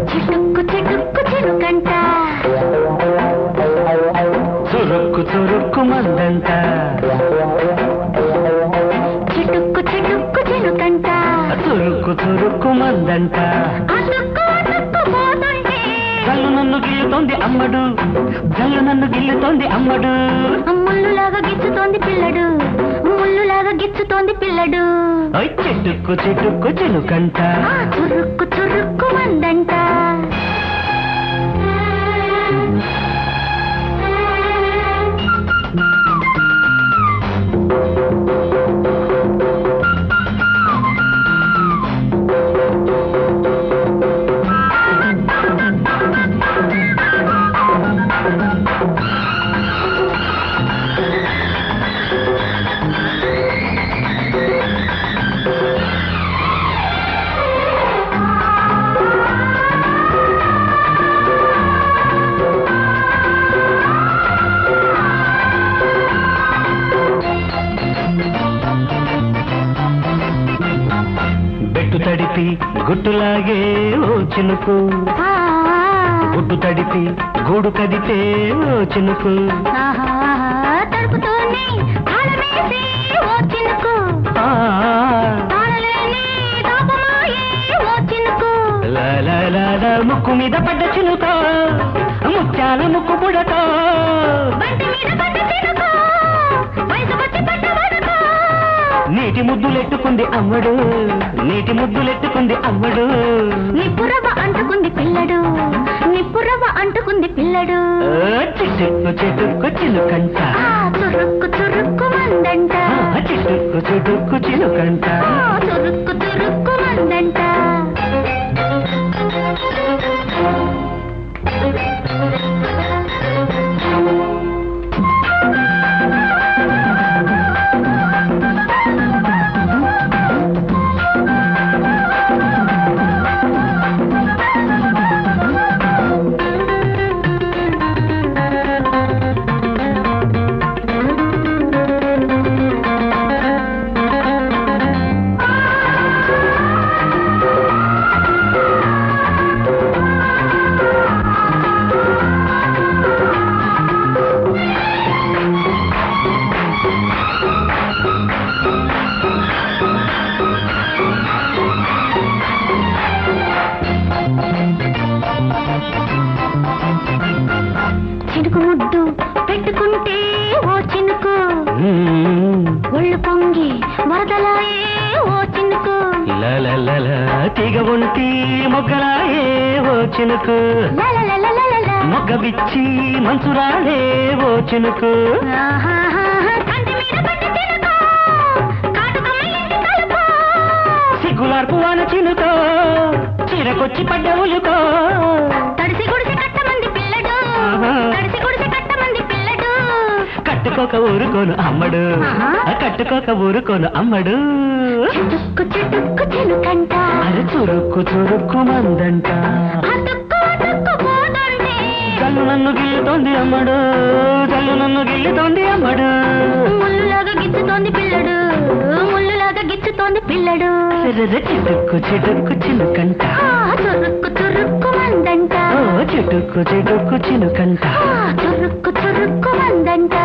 చిటుక్కు చిటుక్కు చిరుకంట చురుక్కు చురుక్కు మందంట చిటుక్కు చిటుక్కు చిరుకంట చురుక్కు చురుక్కు మందంట అతుక్కు అతుక్కు పోతుంటే జల్లు నన్ను గిల్లుతోంది అమ్మడు, జల్లు నన్ను గిల్లుతోంది అమ్మడు. ముళ్ళులాగా గిచ్చుతోంది పిల్లడు, ముళ్ళులాగా గిచ్చుతోంది పిల్లడు. చిటుక్కు చిటుక్కు చిలుకంట చురుక్కు చురుక్కు మందంట. బెట్టు తడిపి గుట్టులాగే ఓ చినుకు, గుట్టు తడిపి గూడు కదితే ఓ చినుకు. తడుపుతూనే తాళమేసి ఓ చినుకు, తాళలేని తాపమాయే ఓ చినుకు. ముక్కు మీద పడ్డ చినుక, ముత్యాల ముక్కు పుడక, బంటి మీద పడ్డ చినుకు, వయసుకొచ్చి పడ్డ వడక. నీటి ముద్దులెట్టుకుంది అమ్మడు, నీటి ముద్దులెట్టుకుంది అమ్మడు. నిప్పురవ్వ అంటుకుంది పిల్లడు, నిప్పురవ్వ అంటుకుంది పిల్లడు. చిటుక్కు చిటుక్కు చిలుకంట చురుక్కు చురుక్కు మందంట. చిటుక్కు చిటుక్కు చిలుకంట చురుక్కు చురుక్కు మందంట. చినుకు ముద్దు పెట్టుకుంటే ఓ చినుకు, ఒళ్ళు పొంగి వరదలాయే ఓ చినుకు. తీగ ఒంటి మొగ్గలాయే ఓ చినుకు, మొగ్గ బిచ్చి మంచురాలే ఓ చినుకు. కంటి మీద పడ్డ చినుకు, కాటుకమ్మ ఇంటి కలుపు. సిగ్గులార్పు వాన చినుకో, చీరకొచ్చి పడ్డ ఉలుకో. తడిసి గుడిసి కట్టమంది పిల్లడు, తడిసి గుడిసి కట్టమంది పిల్లడు. కట్టుకోక ఊరుకోను అమ్మడు, కట్టుకోక ఊరుకోను అమ్మడు. చిటుక్కు చిటుక్కు చిలుకంట అది చురుక్కు చురుక్కు మందంట. అతుక్కు అతుక్కు పోతుంటే జల్లు నన్ను గిల్లుతోంది అమ్మడు, జల్లు నన్ను గిల్లుతోంది అమ్మడు. ముళ్ళులాగా గిచ్చుతోంది పిల్లడు, ముళ్ళులాగా గిచ్చుతోంది పిల్లడు. చిటుక్కు చిటుక్కు చిలుకంట చురుక్కు చురుక్కు మందంట. చిటుక్కు చిటుక్కు చిలుకంట చురుక్కు చురుక్కు మందంట.